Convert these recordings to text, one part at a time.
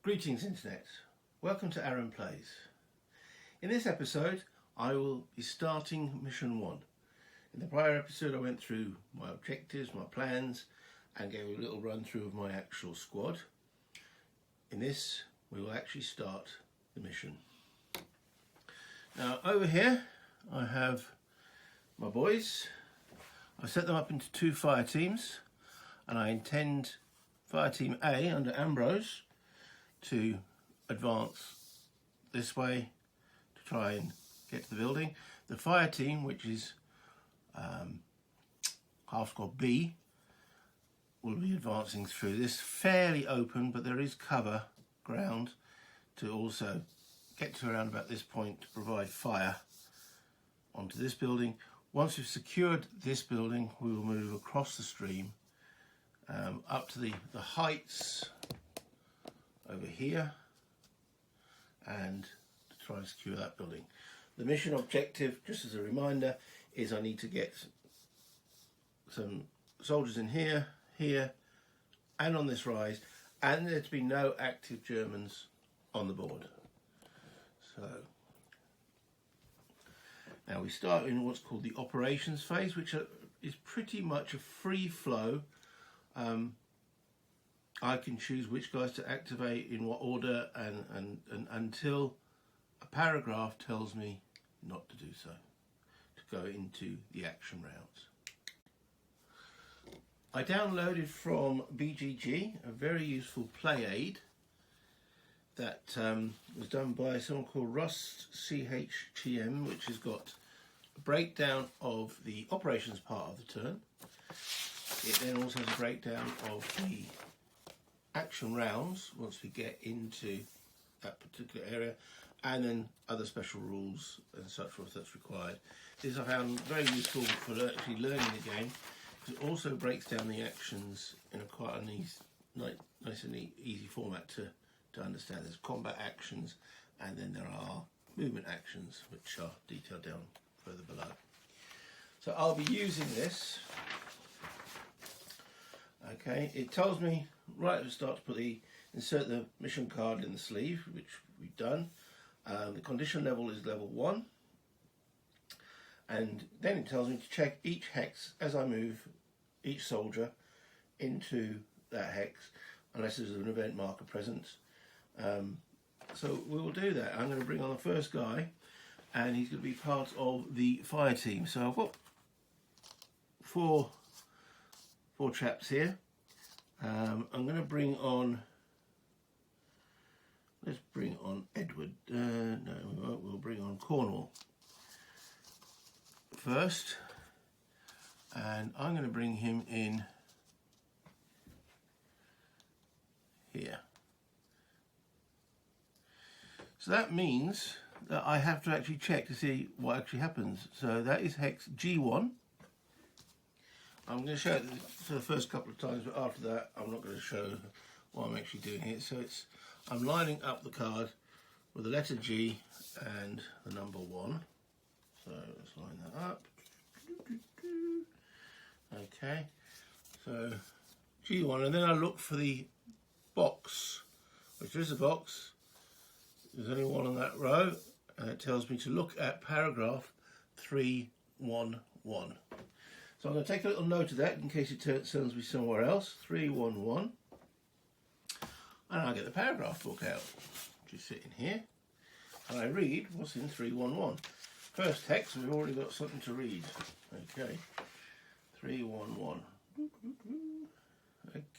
Greetings Internet, welcome to Aaron Plays. In this episode I will be starting mission 1. In the prior episode I went through my objectives, my plans and gave a little run through of my actual squad. In this we will actually start the mission. Now over here I have my boys. I set them up into 2 fire teams and I intend Fire Team A under Ambrose to advance this way to try and get to the building. The fire team, which is half squad B, will be advancing through this fairly open, but there is cover ground to also get to around about this point to provide fire onto this building. Once we've secured this building, we will move across the stream up to the heights over here and to try and secure that building. The mission objective, just as a reminder, is I need to get some soldiers in here, here and on this rise, and there to be no active Germans on the board. So now we start in what's called the operations phase, which is pretty much a free flow. I can choose which guys to activate in what order and until a paragraph tells me not to do so, to go into the action rounds. I downloaded from BGG a very useful play aid that was done by someone called Rust CHGM, which has got a breakdown of the operations part of the turn. It then also has a breakdown of the action rounds once we get into that particular area, and then other special rules and such forth that's required. This I found very useful for actually learning the game, because it also breaks down the actions in a quite an nice and easy format to understand. There's combat actions and then there are movement actions which are detailed down further below. So I'll be using this. Okay, it tells me right at the start to insert the mission card in the sleeve, which we've done. The condition level is level 1, and then it tells me to check each hex as I move each soldier into that hex, unless there's an event marker present. So we will do that. I'm going to bring on the first guy, and he's going to be part of the fire team. So I've got four chaps here. I'm going to bring on, let's bring on Edward, no we won't, we'll bring on Cornwall first, and I'm going to bring him in here. So that means that I have to actually check to see what actually happens. So that is hex G1. I'm going to show it for the first couple of times, but after that I'm not going to show what I'm actually doing here. So I'm lining up the card with the letter G and the number 1. So let's line that up. Okay, so G1, and then I look for the box, which there is a box. There's only one on that row, and it tells me to look at paragraph 311. So I'm going to take a little note of that in case it sends me somewhere else. 311. And I get the paragraph book out, which is sitting here. And I read what's in 311. First hex, we've already got something to read. Okay. 311.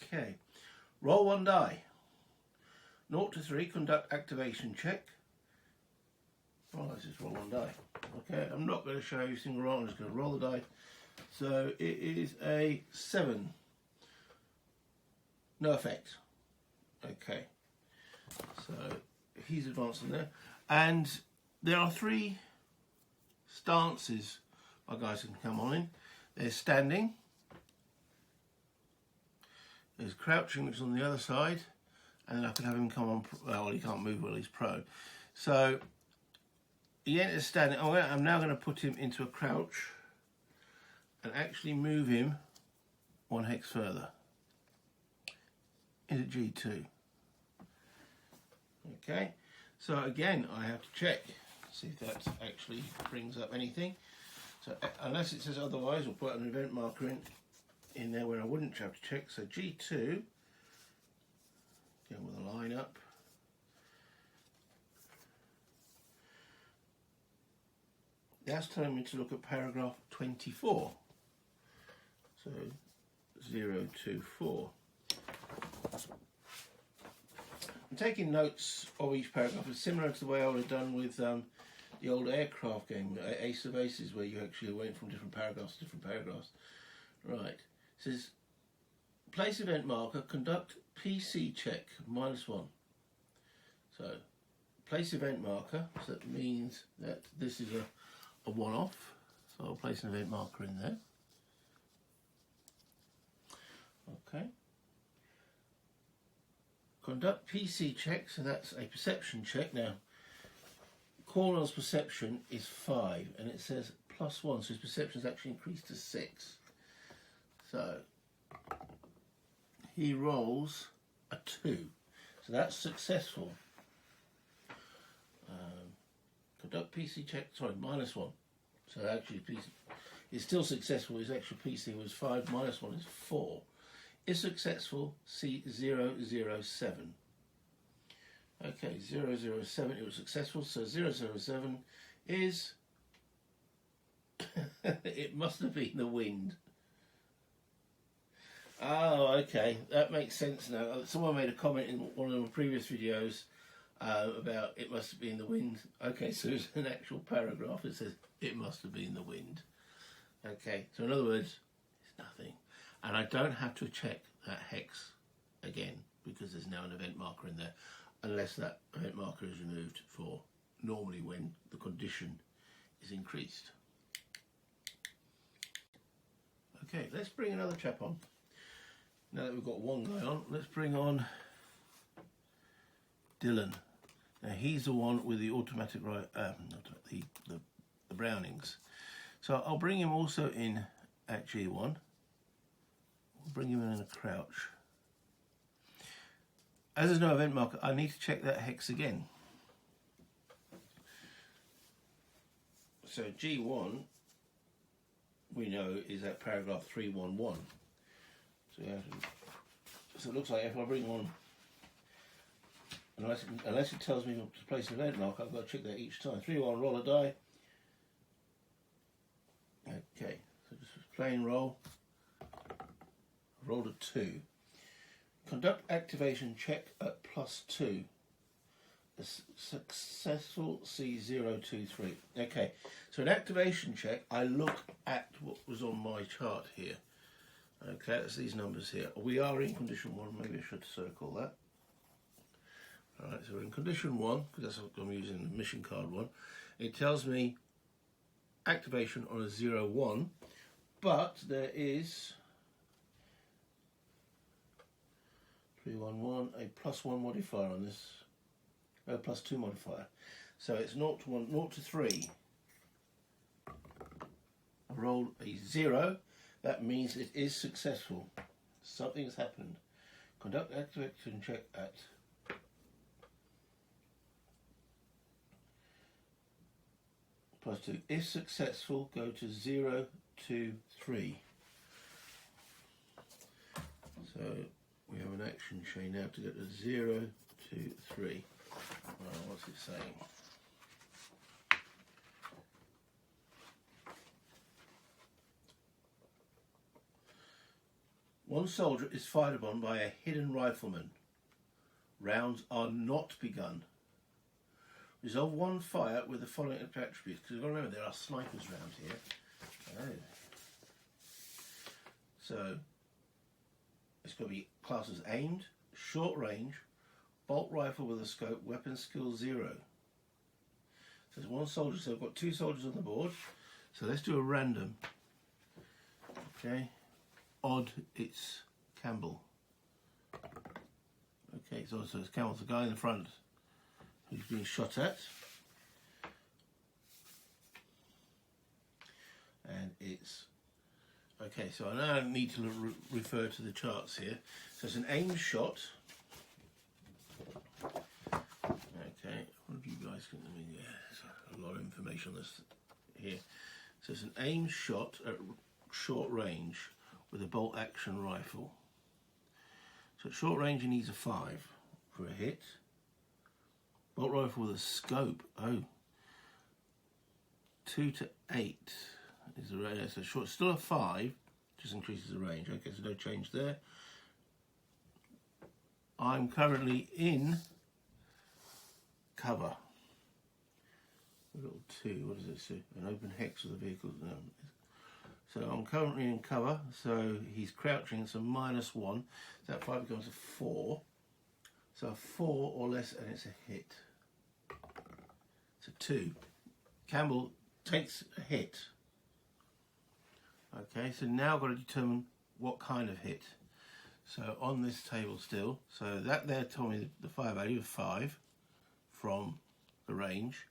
Okay. Roll 1 die. 0 to 3, conduct activation check. Oh, this is roll 1 die. Okay, I'm not going to show you single roll, I'm just going to roll the die. So it is a 7. No effect. Okay. So he's advancing there. And there are 3 stances my guys can come on in. There's standing. There's crouching, which is on the other side. And then I can have him come on, well, he can't move while he's prone. So he enters standing. I'm now going to put him into a crouch and actually move him 1 hex further into G2. Okay, so again I have to check, see if that actually brings up anything. So unless it says otherwise, we'll put an event marker in there where I wouldn't have to check. So G2, go with a line up. That's telling me to look at paragraph 24. So 024. I'm taking notes of each paragraph. It's similar to the way I would have done with the old aircraft game, Ace of Aces, where you actually went from different paragraphs to different paragraphs. Right. It says, place event marker, conduct PC check, -1. So, place event marker, so that means that this is a one-off. So I'll place an event marker in there. Okay. Conduct PC check, so that's a perception check. Now, Cornell's perception is 5, and it says +1, so his perception is actually increased to 6. So, he rolls a 2, so that's successful. Conduct PC check, sorry, -1. So actually, PC is still successful. His actual PC was 5, -1 is 4. Is successful, C007. Okay, 007, it was successful, so 007 is, it must have been the wind. Oh, okay, that makes sense now. Someone made a comment in one of the previous videos about it must have been the wind. Okay, so there's an actual paragraph that says it must have been the wind. Okay, so in other words, it's nothing. And I don't have to check that hex again because there's now an event marker in there, unless that event marker is removed for normally when the condition is increased. Okay, let's bring another chap on. Now that we've got one guy on, let's bring on Dylan. Now he's the one with the automatic the Brownings. So I'll bring him also in at G1. We'll bring him in a crouch. As there's no event marker, I need to check that hex again. So G1, we know, is at paragraph 311. So it looks like if I bring on, unless it tells me to place an event marker, I've got to check that each time. 3-1, roll a die. Okay, so just plain roll. Rolled a 2. Conduct activation check at +2. A successful C023. Okay, so an activation check, I look at what was on my chart here. Okay, that's these numbers here. We are in condition 1, maybe I should circle that. Alright, so we're in condition 1, because that's what I'm using, the mission card one. It tells me activation on a 0-1, but there is 311, a +1 modifier on this, no, +2 modifier. So it's 0 to 1, 0 to 3. I rolled a 0. That means it is successful. Something's happened. Conduct activation check at +2. If successful, go to 0 to 3. So we have an action chain now to go to 0 to 3. What's it saying? One soldier is fired upon by a hidden rifleman. Rounds are not begun. Resolve one fire with the following attributes. Because you've got to remember there are snipers around here. Oh. So it's going to be classed as aimed, short range, bolt rifle with a scope, weapon skill 0. So there's one soldier. So I've got 2 soldiers on the board. So let's do a random. Okay. Odd, it's Campbell. Okay, so it's Campbell's the guy in the front who's being shot at. And it's, okay, so I now need to refer to the charts here. So it's an aimed shot. information on this here. So it's an aim shot at short range with a bolt action rifle. So at short range he needs a 5 for a hit. Bolt rifle with a scope, 2 to 8 is the range. So short, still a 5, just increases the range. Okay, so no change there. I'm currently in cover. A little 2, what does it say? An open hex with a vehicle. No. So I'm currently in cover, so he's crouching, it's a -1. That 5 becomes a 4. So a 4 or less and it's a hit. It's a 2. Campbell takes a hit. Okay, so now I've got to determine what kind of hit. So on this table still, so that there told me the fire value of 5 from the range.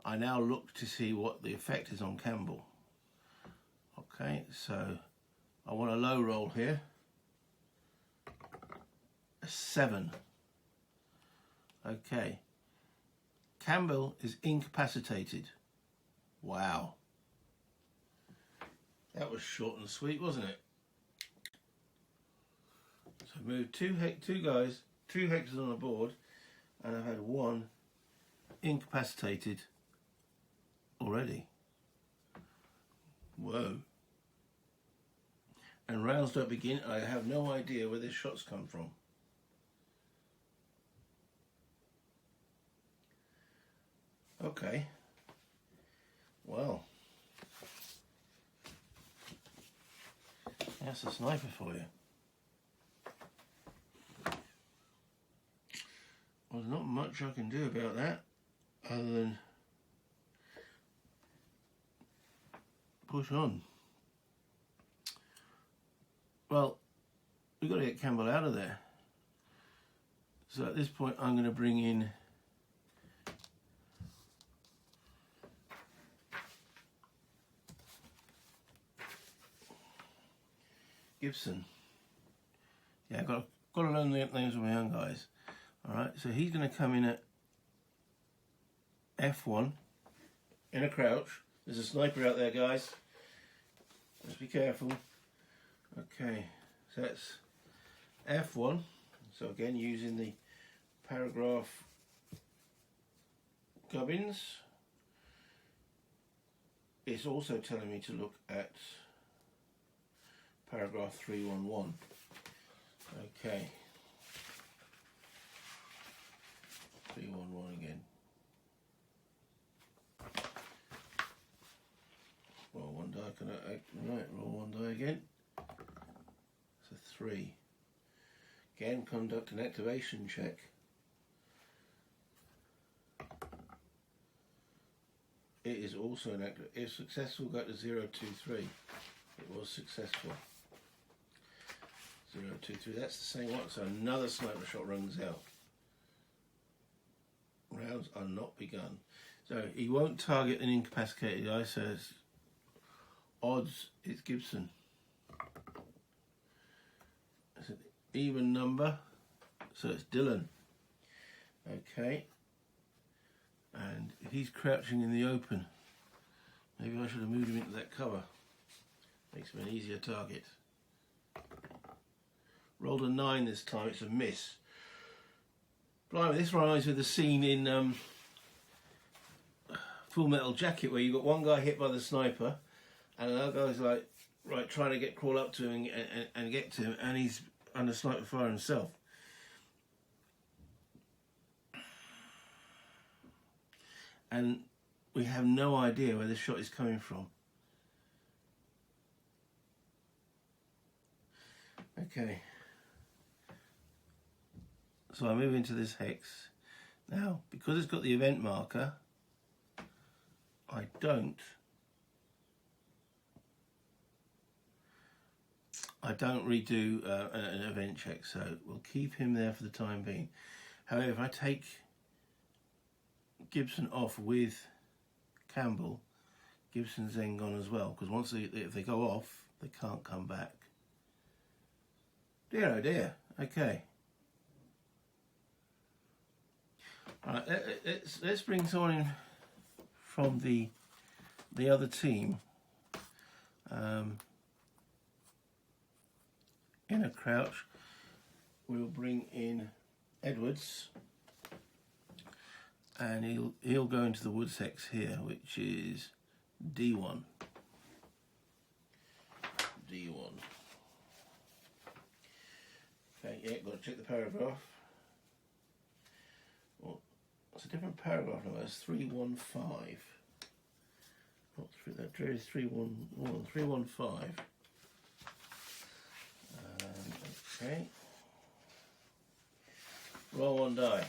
I now look to see what the effect is on Campbell. Okay, so I want a low roll here. A 7. Okay. Campbell is incapacitated. Wow. That was short and sweet, wasn't it? So I moved two guys, 2 hexes on the board, and I've had 1 incapacitated already. Whoa. And rounds don't begin. I have no idea where this shot's come from. Okay. Well. That's a sniper for you. Well, there's not much I can do about that other than push on. Well, we've got to get Campbell out of there. So at this point I'm going to bring in Gibson. Yeah, I've got to learn the names of my young guys. Alright, so he's going to come in at F1 in a crouch. There's a sniper out there, guys. Just be careful. Okay, so that's F1. So again, using the paragraph gubbins. It's also telling me to look at paragraph 311. Okay. 311 again. Roll 1 die, can I act? Right, roll 1 die again. It's a 3. Again, conduct an activation check. It is also an active. If successful, go to 023. It was successful. 023. That's the same one. So another sniper shot rings out. Rounds are not begun. So he won't target an incapacitated guy. So it's odds. It's Gibson. It's an even number. So it's Dylan. Okay. And if he's crouching in the open, maybe I should have moved him into that cover. Makes him an easier target. Rolled a 9 this time, it's a miss. Blimey, this reminds me of the scene in Full Metal Jacket where you've got one guy hit by the sniper and another guy's like, right, trying to crawl up to him and get to him, and he's under sniper fire himself. And we have no idea where this shot is coming from. Okay. So I move into this hex. Now, because it's got the event marker, I don't redo an event check, so we'll keep him there for the time being. However, if I take Gibson off with Campbell, Gibson's then gone as well, because once if they go off, they can't come back. Dear oh dear. Okay. All right, let's bring someone in from the other team in a crouch. We'll bring in Edwards, and he'll go into the woods hex here, which is D1. Okay, yeah, got to check the paragraph. Well, it's a different paragraph number. It's 315. Not three. That is 311. 315. Okay. Roll one die.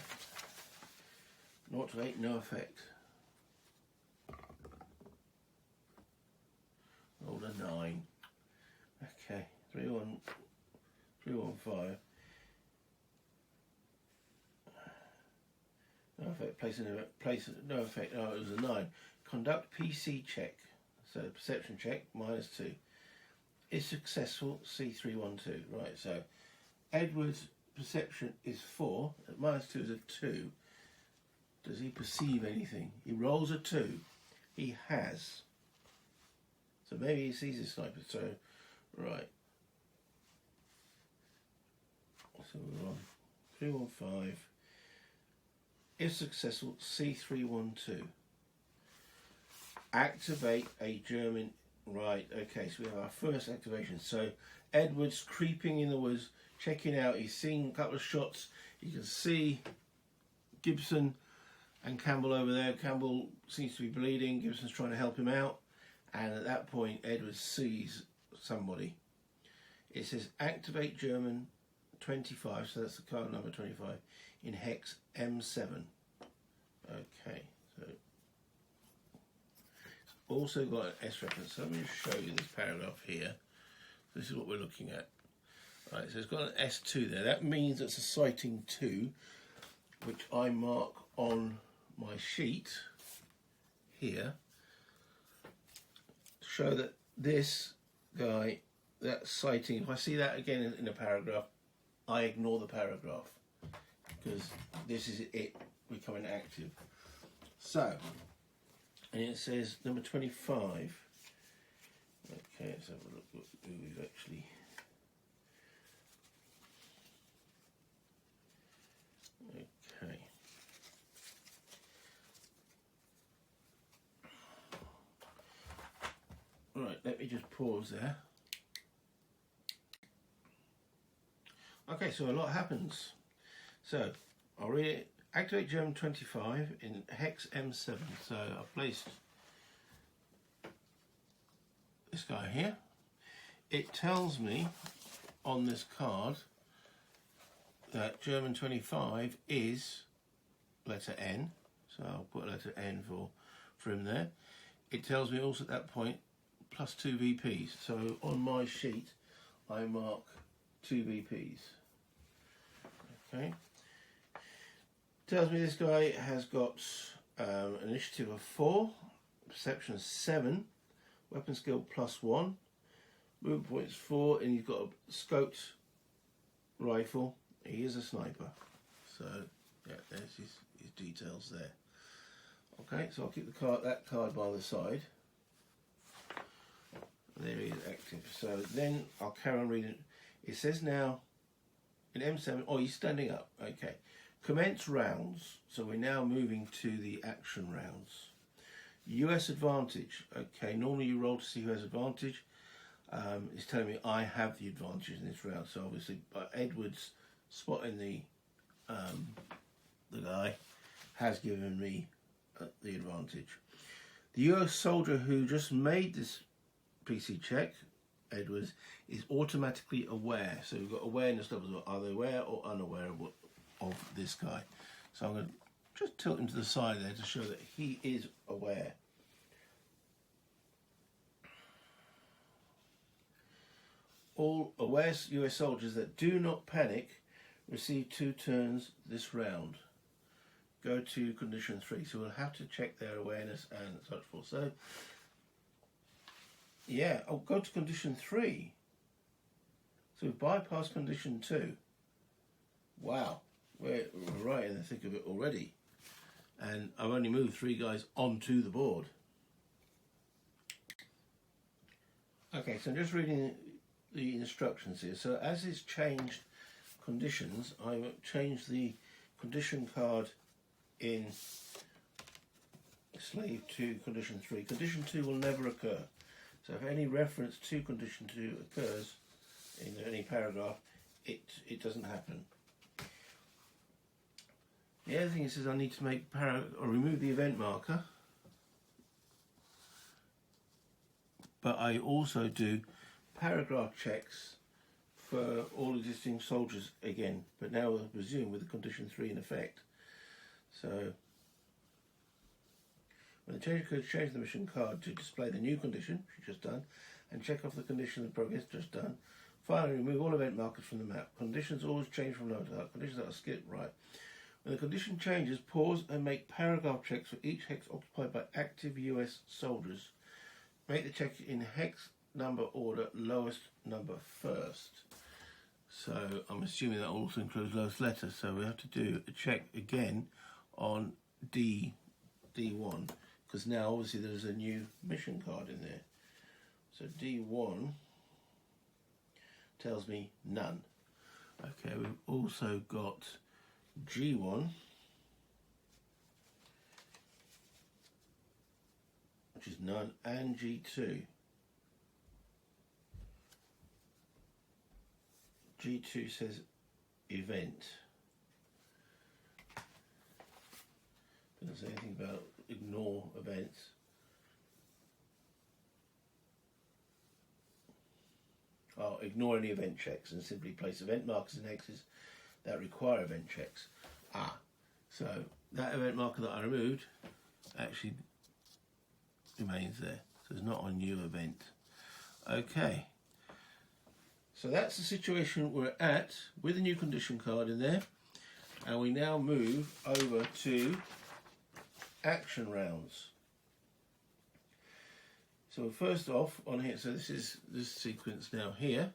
0 to 8, no effect. Rolled a 9. Okay, 315. No effect. Place no effect. Oh, it was a 9. Conduct PC check. So perception check -2. Is successful. C312. Right. So Edward's perception is 4. At -2 is a 2. Does he perceive anything? He rolls a 2. He has. So maybe he sees his sniper. So right. So we're on 315. If successful, C312. Activate a German. Right, okay, so we have our first activation. So Edward's creeping in the woods, checking out. He's seen a couple of shots. You can see Gibson and Campbell over there. Campbell seems to be bleeding. Gibson's trying to help him out. And at that point, Edward sees somebody. It says activate German 25, so that's the card number 25, in hex M7. Okay, so it's also got an S reference. So let me just show you this paragraph here. This is what we're looking at. Right, so it's got an S2 there. That means it's a sighting 2, which I mark on my sheet here to show that this guy, that sighting, if I see that again in a paragraph, I ignore the paragraph because this is it becoming active. So, and it says number 25. Okay, let's have a look what we've actually. Okay. Right, let me just pause there. Okay, so a lot happens. So I'll read it. Activate German 25 in hex M7. So I've placed this guy here. It tells me on this card that German 25 is letter N. So I'll put letter N for him there. It tells me also at that point +2 VPs. So on my sheet I mark 2 VPs. Okay. Tells me this guy has got initiative of 4, perception 7, weapon skill +1, movement points 4, and he's got a scoped rifle. He is a sniper. So yeah, there's his details there. Okay, so I'll keep that card by the side. There he is active. So then I'll carry on reading. It says now in M7, oh, he's standing up. Okay. Commence rounds. So we're now moving to the action rounds. US advantage. Okay, normally you roll to see who has advantage. It's telling me I have the advantage in this round. So obviously, Edward's spotting the guy has given me the advantage. The US soldier who just made this PC check, Edwards, is automatically aware. So we've got awareness levels. Are they aware or unaware of this guy? So I'm going to just tilt him to the side there to show that he is aware. All aware US soldiers that do not panic receive 2 turns this round. Go to condition 3. So we'll have to check their awareness and such forth. So yeah, I'll go to condition 3. So we've bypassed condition 2. Wow, we're right in the thick of it already. and I've only moved 3 guys onto the board. Okay, so I'm just reading the instructions here. So as it's changed conditions, I've changed the condition card in slave 2 condition 3. Condition 2 will never occur. So if any reference to condition 2 occurs in any paragraph, it doesn't happen. The other thing it says I need to make or remove the event marker, but I also do paragraph checks for all existing soldiers again, but now I presume with the condition 3 in effect. So when the change code, change the mission card to display the new condition, which you've just done, and check off the condition of progress, just done. Finally, remove all event markers from the map. Conditions always change from low to high. Conditions that are skipped, right. When the condition changes, pause and make paragraph checks for each hex occupied by active US soldiers. Make the check in hex number order, lowest number first. So I'm assuming that also includes lowest letter. So we have to do a check again on D1, because now obviously there's a new mission card in there. So D1 tells me none. Okay, we've also got G1, which is none, and G2. G2 says event. Doesn't say anything about ignore events. Oh, ignore any event checks and simply place event markers in hexes that require event checks. So that event marker that I removed actually remains there. So it's not a new event. Okay. So that's the situation we're at with the new condition card in there. And we now move over to action rounds. So first off on here, so this is this sequence now here.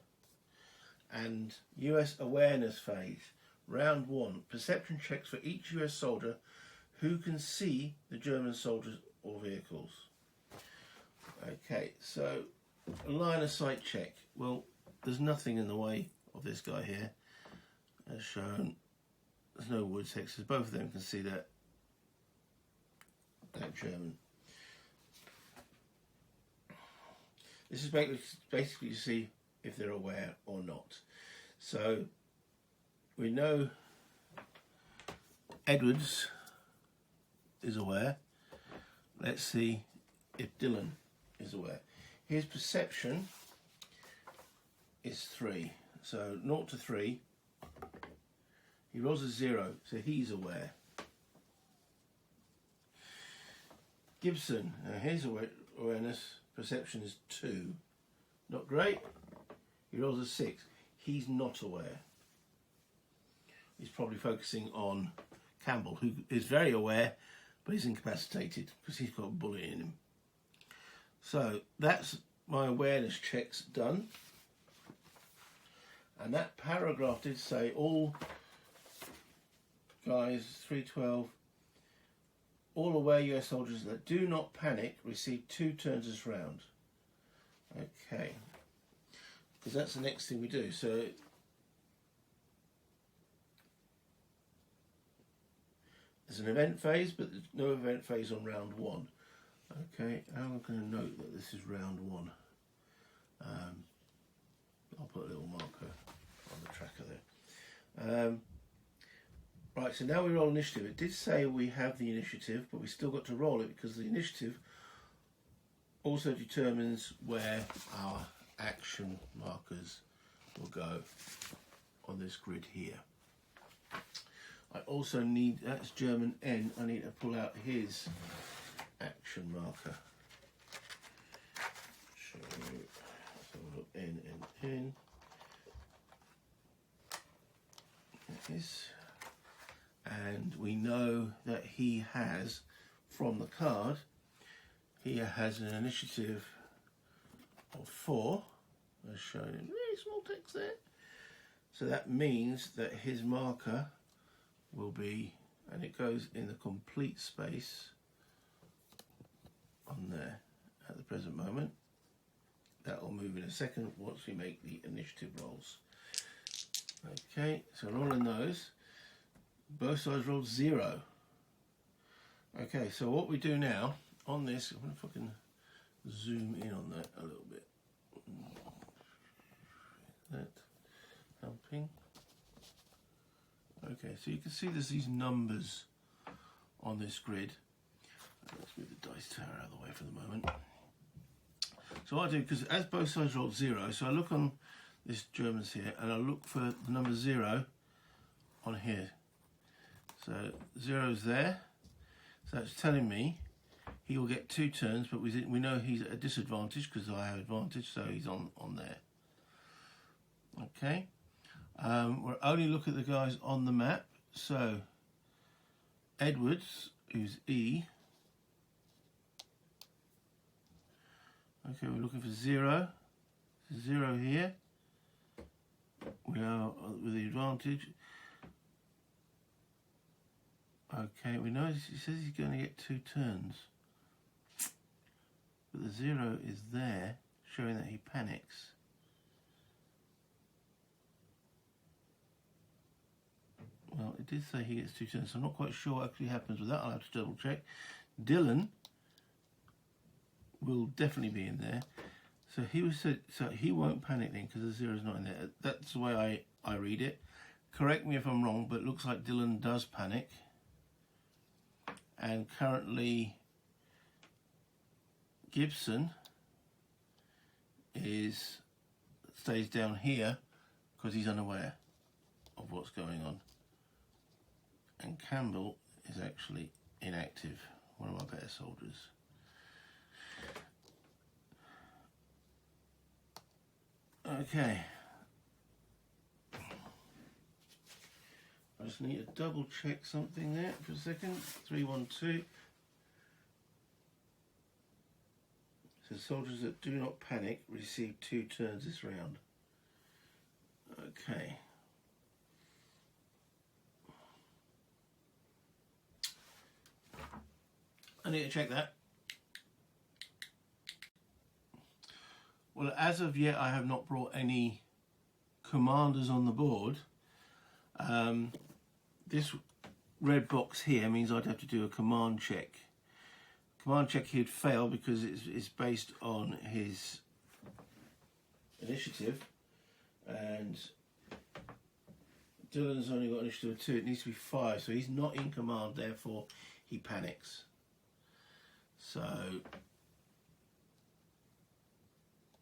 And US awareness phase. Round 1, perception checks for each US soldier who can see the German soldiers or vehicles. Okay, so a line of sight check. Well, there's nothing in the way of this guy here, as shown. There's no woods hexes. Both of them can see that German. This is basically to see if they're aware or not. So we know Edwards is aware. Let's see if Dylan is aware. His perception is 3. So 0 to 3. He rolls a 0, so he's aware. Gibson, his awareness perception is 2. Not great. He rolls a 6. He's not aware. He's probably focusing on Campbell, who is very aware, but he's incapacitated because he's got a bullet in him. So that's my awareness checks done. And that paragraph did say all guys, 312, all aware US soldiers that do not panic receive 2 turns this round. Okay. Because that's the next thing we do. So there's an event phase, but there's no event phase on round 1. Okay, I'm going to note that this is round 1. I'll put a little marker on the tracker there. Right, so now we roll initiative. It did say we have the initiative, but we still got to roll it because the initiative also determines where our action markers will go on this grid here. I also need, that's German N, I need to pull out his action marker. So look, N. That is. And we know that he has, from the card, he has an initiative of 4, as shown in very small text there. So that means that his marker will be and it goes in the complete space on there at the present moment. That will move in a second once we make the initiative rolls. Okay, so rolling those, both sides rolled 0. Okay, so what we do now on this, I wonder if I can zoom in on that a little bit. That helping. Okay, so you can see there's these numbers on this grid. Let's move the dice tower out of the way for the moment. So what I do, because as both sides rolled 0, so I look on this Germans here and I look for the number 0 on here. So 0's there, so that's telling me he will get 2 turns, but we know he's at a disadvantage because I have advantage, so he's on there. Okay, we'll only look at the guys on the map. So Edwards, who's E. Okay, we're looking for 0. 0 here. We are with the advantage. Okay, we know he says he's going to get 2 turns. But the 0 is there, showing that he panics. Well, it did say he gets 2 turns, so I'm not quite sure what actually happens with that. I'll have to double check. Dylan will definitely be in there. So he won't panic then because the 0's not in there. That's the way I read it. Correct me if I'm wrong, but it looks like Dylan does panic. And currently Gibson stays down here because he's unaware of what's going on. And Campbell is actually inactive, one of my better soldiers. Okay. I just need to double check something there for a second. 312. So soldiers that do not panic receive 2 turns this round. Okay. I need to check that. Well, as of yet, I have not brought any commanders on the board. This red box here means I'd have to do a command check. Command check he'd fail because it's based on his initiative, and Dylan's only got initiative of 2. It needs to be 5, so he's not in command. Therefore, he panics. So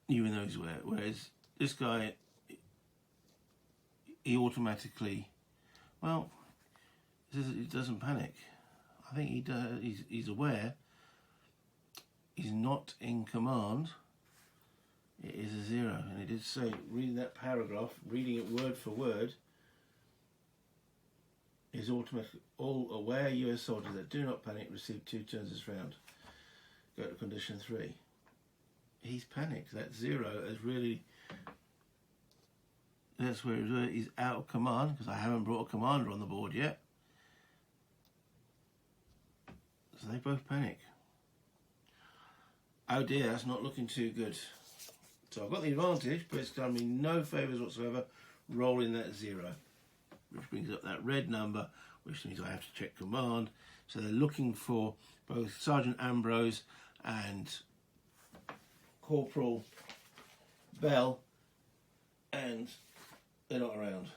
even though he's aware, whereas this guy, he automatically, well, he doesn't panic. I think he does. He's aware. He's not in command. It is a 0, and it did say, reading that paragraph, reading it word for word, is automatically all aware US soldiers that do not panic receive 2 turns this round. Go to condition 3. He's panicked. That 0 is really, that's where he's out of command because I haven't brought a commander on the board yet. So they both panic. Oh dear, that's not looking too good. So I've got the advantage, but it's done me no favours whatsoever rolling that 0, which brings up that red number, which means I have to check command. So they're looking for both Sergeant Ambrose and Corporal Bell, and they're not around.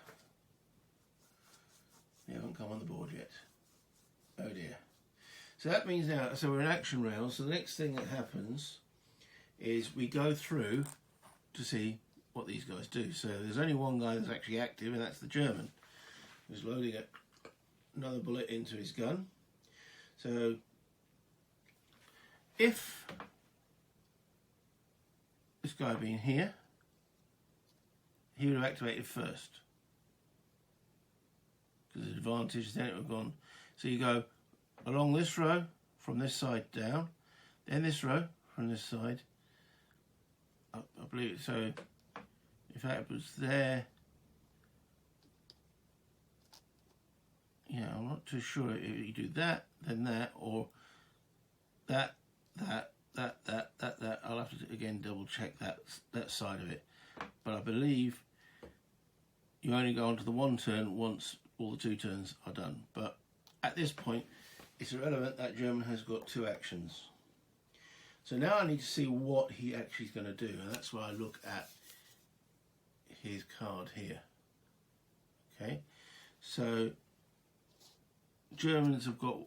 They haven't come on the board yet. Oh dear. So that means now, so we're in action round, so the next thing that happens is we go through to see what these guys do. So there's only one guy that's actually active, and that's the German, who's loading another bullet into his gun. So if this guy being here, he would have activated first. Because the advantage, then it would have gone. So you go along this row, from this side down, then this row, from this side, up, I believe. So if that was there, yeah, I'm not too sure if you do that, then that, or that. I'll have to again double check that side of it. But I believe you only go on to the one turn once all the 2 turns are done. But at this point, it's irrelevant. That German has got 2 actions. So now I need to see what he actually is going to do, and that's why I look at his card here. Okay, so Germans have got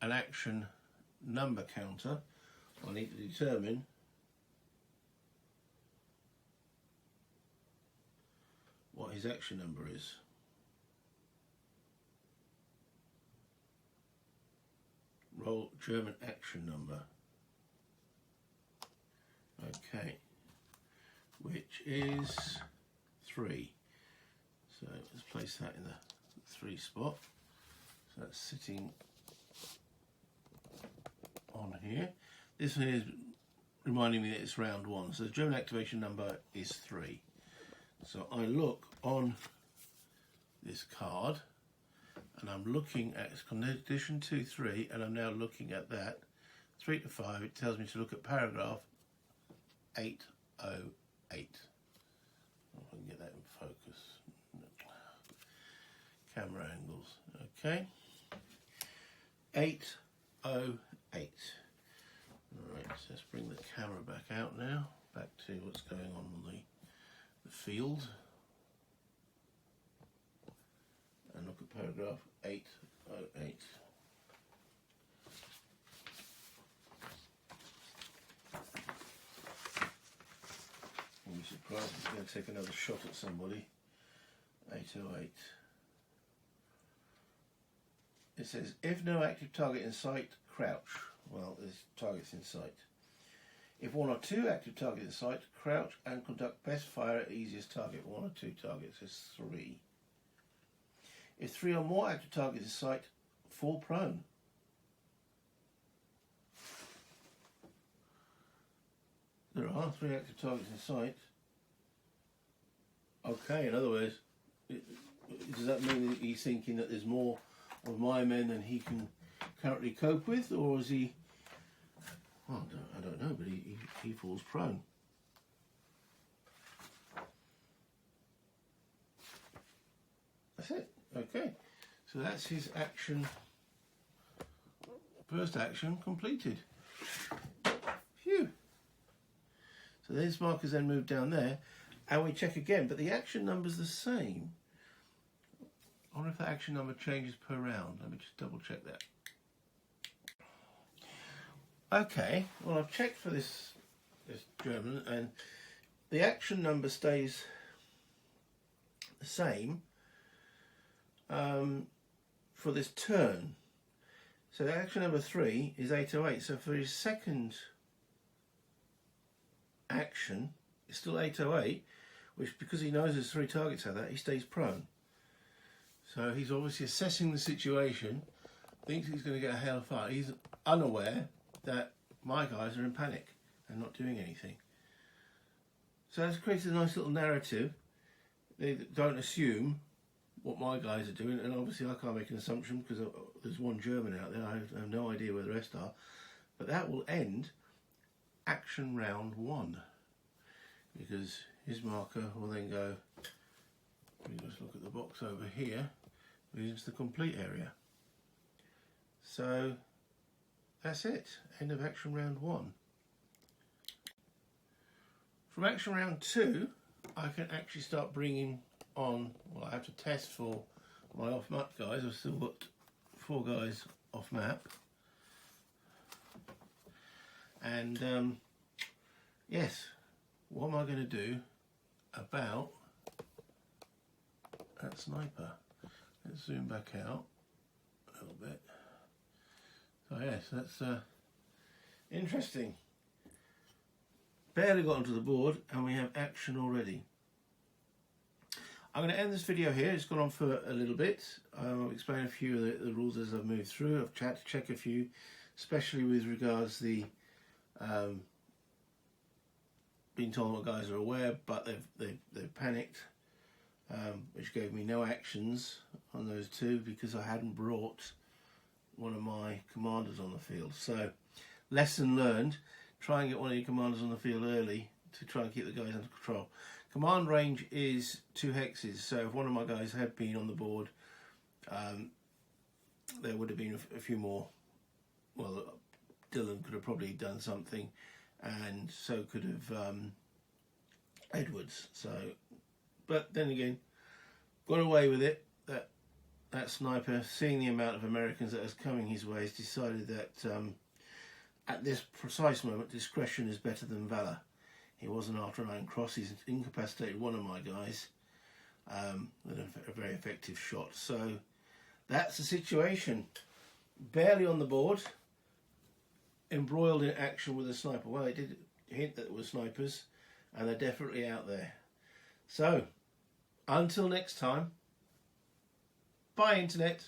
an action number counter. I need to determine what his action number is. Roll German action number. Okay, which is 3. So let's place that in the 3 spot. So that's sitting on here. This one is reminding me that it's round 1. So the German activation number is 3. So I look on this card and I'm looking at its condition 2, 3, and I'm now looking at that 3 to 5. It tells me to look at paragraph 808. If I can get that in focus. Camera angles. Okay. 808. Alright, so let's bring the camera back out now. Back to what's going on the field. And look at paragraph 808. I'll be surprised if it's going to take another shot at somebody. 808. It says, if no active target in sight, crouch. Well, there's targets in sight. If 1 or 2 active targets in sight, crouch and conduct best fire at easiest target. 1 or 2 targets is 3. If 3 or more active targets in sight, fall prone. There are 3 active targets in sight. Okay, in other words, does that mean that he's thinking that there's more of my men than he can currently cope with, or is he? Well, I don't know, but he falls prone. That's it. Okay, so that's his action. First action completed. Phew. So his markers then move down there, and we check again, but the action number's the same. I wonder if the action number changes per round. Let me just double check that. Okay, well I've checked for this German, and the action number stays the same for this turn. So action number 3 is 808. So for his second action, it's still 808, which, because he knows there's 3 targets at that, he stays prone. So he's obviously assessing the situation, thinks he's going to get a hell of a fight. He's unaware that my guys are in panic and not doing anything. So that's created a nice little narrative. They don't assume what my guys are doing, and obviously I can't make an assumption because there's 1 German out there. I have no idea where the rest are. But that will end action round 1, because his marker will then go, let me just look at the box over here, into the complete area. So that's it, end of action round 1. From action round 2, I can actually start bringing on, well, I have to test for my off map guys. I've still got 4 guys off map. And yes, what am I going to do about that sniper? Let's zoom back out a little bit. So yes, that's interesting. Barely got onto the board and we have action already. I'm going to end this video here. It's gone on for a little bit. I'll explain a few of the rules as I've moved through. I've tried to check a few, especially with regards to the being told what guys are aware, but they've panicked. which gave me no actions on those two because I hadn't brought one of my commanders on the field. So, lesson learned, try and get one of your commanders on the field early to try and keep the guys under control. Command range is 2 hexes, so if one of my guys had been on the board, there would have been a few more. Well, Dylan could have probably done something, and so could have Edwards. So, but then again, got away with it. That sniper, seeing the amount of Americans that was coming his way, has decided that at this precise moment, discretion is better than valour. He wasn't after an iron cross. He's incapacitated one of my guys with a very effective shot. So that's the situation. Barely on the board, embroiled in action with a sniper. Well, it did hint that there were snipers, and they're definitely out there. So, until next time, bye Internet.